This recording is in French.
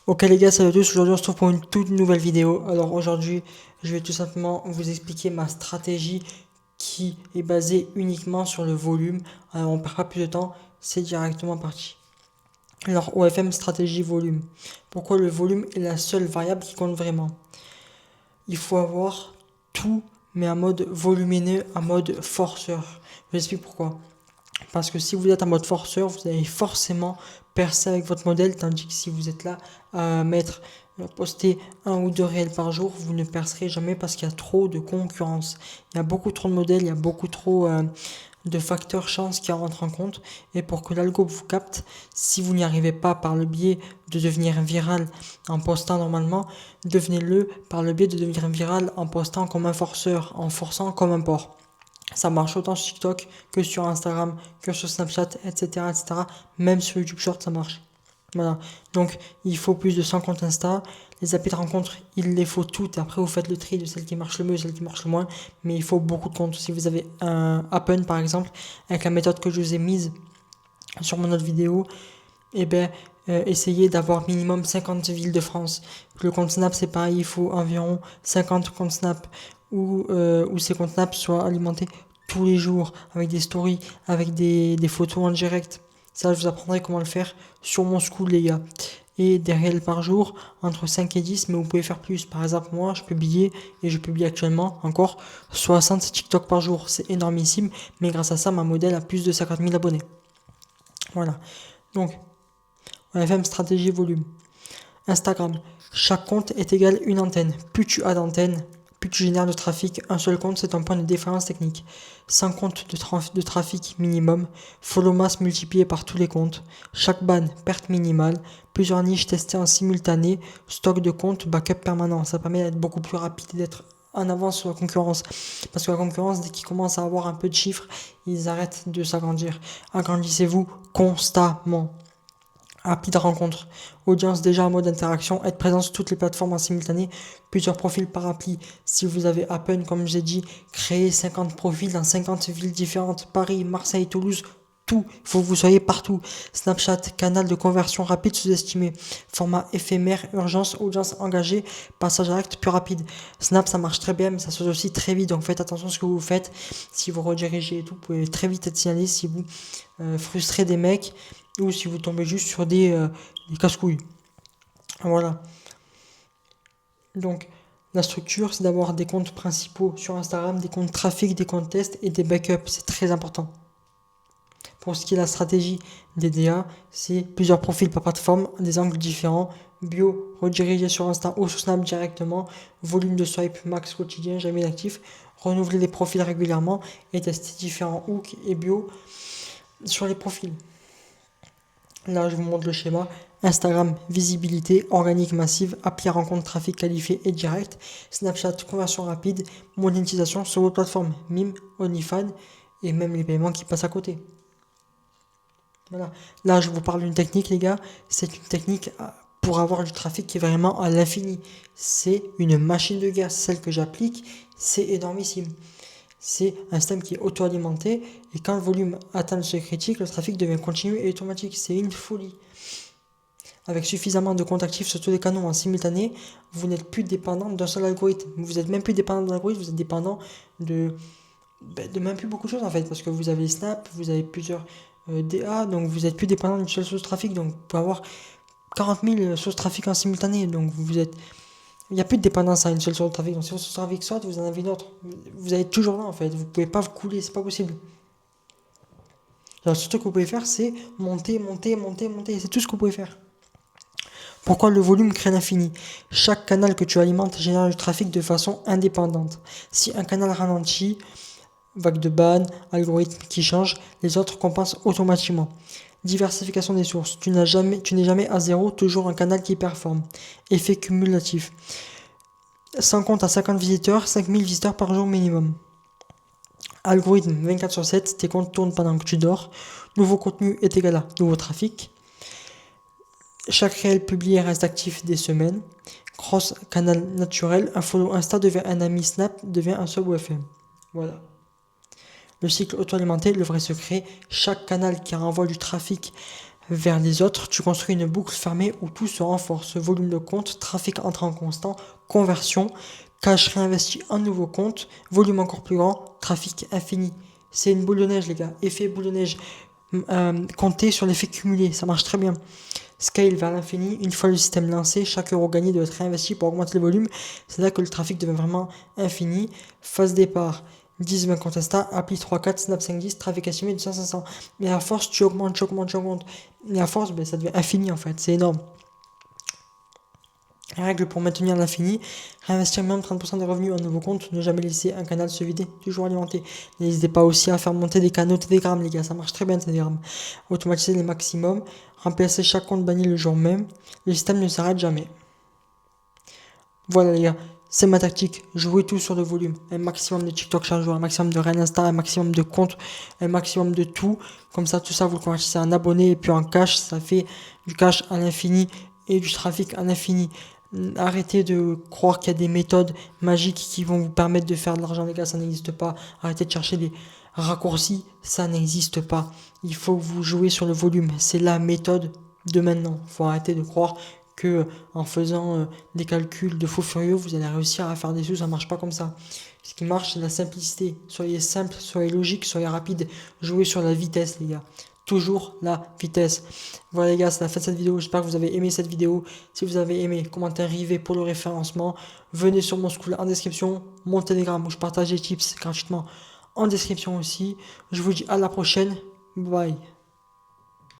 Ok les gars, salut à tous, aujourd'hui on se retrouve pour une toute nouvelle vidéo. Alors aujourd'hui, je vais tout simplement vous expliquer ma stratégie qui est basée uniquement sur le volume. Alors on perd pas plus de temps, c'est directement parti. Alors OFM stratégie volume. Pourquoi le volume est la seule variable qui compte vraiment? Il faut avoir tout mais en mode volumineux, en mode forceur. Je vous explique pourquoi. Parce que si vous êtes en mode forceur, vous allez forcément percer avec votre modèle, tandis que si vous êtes là à poster un ou deux réels par jour, vous ne percerez jamais parce qu'il y a trop de concurrence. Il y a beaucoup trop de modèles, il y a beaucoup trop de facteurs chance qui rentrent en compte. Et pour que l'algo vous capte, si vous n'y arrivez pas par le biais de devenir viral en postant normalement, devenez-le par le biais de devenir viral en postant comme un forceur, en forçant comme un porc. Ça marche autant sur TikTok que sur Instagram, que sur Snapchat, etc., etc. Même sur YouTube Short, ça marche. Voilà. Donc, il faut plus de 100 comptes Insta. Les applis de rencontre, il les faut toutes. Après, vous faites le tri de celles qui marchent le mieux, celles qui marchent le moins. Mais il faut beaucoup de comptes. Si vous avez un Appen, par exemple, avec la méthode que je vous ai mise sur mon autre vidéo, eh ben, essayez d'avoir minimum 50 villes de France. Le compte Snap, c'est pareil, il faut environ 50 comptes Snap où ces comptes Snap soient alimentés tous les jours avec des stories, avec des photos en direct. Ça, je vous apprendrai comment le faire sur mon school, les gars. Et des réels par jour, entre 5 et 10, mais vous pouvez faire plus. Par exemple, moi, je publie actuellement encore 60 TikTok par jour. C'est énormissime, mais grâce à ça, ma modèle a plus de 50 000 abonnés. Voilà. Donc, OFM stratégie volume. Instagram. Chaque compte est égal à une antenne. Plus tu as d'antennes, plus tu génères de trafic. Un seul compte, c'est un point de différence technique. 100 comptes de trafic minimum. Follow mass multiplié par tous les comptes. Chaque ban, perte minimale. Plusieurs niches testées en simultané. Stock de comptes, backup permanent. Ça permet d'être beaucoup plus rapide et d'être en avance sur la concurrence. Parce que la concurrence, dès qu'ils commencent à avoir un peu de chiffres, ils arrêtent de s'agrandir. Agrandissez-vous constamment. Rapide rencontre, audience déjà en mode interaction, être présent sur toutes les plateformes en simultané, plusieurs profils par appli. Si vous avez Appen, comme j'ai dit, créez 50 profils dans 50 villes différentes, Paris, Marseille, Toulouse, tout. Il faut que vous soyez partout. Snapchat, canal de conversion rapide sous-estimé. Format éphémère, urgence, audience engagée, passage direct plus rapide. Snap, ça marche très bien, mais ça se aussi très vite. Donc faites attention à ce que vous faites. Si vous redirigez et tout, vous pouvez très vite être signalé si vous frustrez des mecs ou si vous tombez juste sur des casse-couilles. Voilà. Donc, la structure, c'est d'avoir des comptes principaux sur Instagram, des comptes trafic, des comptes test et des backups. C'est très important. Pour ce qui est de la stratégie des DA, c'est plusieurs profils par plateforme, des angles différents, bio, rediriger sur Insta ou sur Snap directement, volume de swipe max quotidien, jamais inactif, renouveler les profils régulièrement et tester différents hooks et bio sur les profils. Là, je vous montre le schéma. Instagram, visibilité, organique massive, appli à rencontre, trafic qualifié et direct. Snapchat, conversion rapide, monétisation sur vos plateformes, Mime, OnlyFans et même les paiements qui passent à côté. Voilà. Là, je vous parle d'une technique, les gars. C'est une technique pour avoir du trafic qui est vraiment à l'infini. C'est une machine de guerre. Celle que j'applique, c'est énormissime. C'est un système qui est auto-alimenté et quand le volume atteint le seuil critique, le trafic devient continu et automatique. C'est une folie. Avec suffisamment de comptes actifs sur tous les canaux en simultané, vous n'êtes plus dépendant d'un seul algorithme. Vous n'êtes même plus dépendant d'un algorithme, vous êtes dépendant de même plus beaucoup de choses en fait, parce que vous avez Snap, vous avez plusieurs DA, donc vous n'êtes plus dépendant d'une seule source de trafic, donc vous pouvez avoir 40 000 sources de trafic en simultané, donc il n'y a plus de dépendance à une seule source de trafic, donc si votre source de trafic saute, vous en avez une autre, vous êtes toujours là en fait, vous pouvez pas vous couler, c'est pas possible. Alors, ce que vous pouvez faire, c'est monter, monter, monter, monter, c'est tout ce que vous pouvez faire. Pourquoi le volume crée l'infini? Chaque canal que tu alimentes génère du trafic de façon indépendante. Si un canal ralentit, vague de ban, algorithme qui change, les autres compensent automatiquement. Diversification des sources. Tu n'es jamais à zéro, toujours un canal qui performe. Effet cumulatif. 100 comptes à 50 visiteurs, 5000 visiteurs par jour minimum. Algorithme 24/7, tes comptes tournent pendant que tu dors. Nouveau contenu est égal à nouveau trafic. Chaque réel publié reste actif des semaines. Cross canal naturel, un follow Insta devient un ami Snap, devient un sub OFM. Voilà. Le cycle auto-alimenté, le vrai secret, chaque canal qui renvoie du trafic vers les autres, tu construis une boucle fermée où tout se renforce. Volume de compte, trafic entrant constant, conversion, cash réinvesti en nouveau compte, volume encore plus grand, trafic infini. C'est une boule de neige, les gars. Effet boule de neige. Comptez sur l'effet cumulé, ça marche très bien. Scale vers l'infini, une fois le système lancé, chaque euro gagné doit être réinvesti pour augmenter le volume. C'est là que le trafic devient vraiment infini. Phase départ, 10, 20 contesta, appli 3, 4, snap 5, 10, trafic estimé de 100, 500. Mais à force, tu augmentes, tu augmentes, tu augmentes. Et à force, ça devient infini en fait, c'est énorme. Règle pour maintenir l'infini, réinvestir même 30% des revenus en nouveau compte, ne jamais laisser un canal se vider, toujours alimenter. N'hésitez pas aussi à faire monter des canaux Telegram, les gars, ça marche très bien Telegram. Automatiser les maximums, remplacer chaque compte banni le jour même, le système ne s'arrête jamais. Voilà les gars, c'est ma tactique, jouer tout sur le volume, un maximum de TikTok chaque jour, un maximum de Real Insta, un maximum de comptes, un maximum de tout, comme ça tout ça vous le convertissez en abonné et puis en cash, ça fait du cash à l'infini et du trafic à l'infini. Arrêtez de croire qu'il y a des méthodes magiques qui vont vous permettre de faire de l'argent, les gars, ça n'existe pas. Arrêtez de chercher des raccourcis, ça n'existe pas. Il faut que vous jouer sur le volume, c'est la méthode de maintenant. Il faut arrêter de croire que en faisant des calculs de faux furieux, vous allez réussir à faire des sous, ça marche pas comme ça. Ce qui marche, c'est la simplicité. Soyez simple, soyez logique, soyez rapide. Jouez sur la vitesse, les gars. Toujours la vitesse. Voilà les gars, c'est la fin de cette vidéo. J'espère que vous avez aimé cette vidéo. Si vous avez aimé, commentaire rivé pour le référencement. Venez sur mon school en description, mon Telegram où je partage des tips gratuitement en description aussi. Je vous dis à la prochaine. Bye.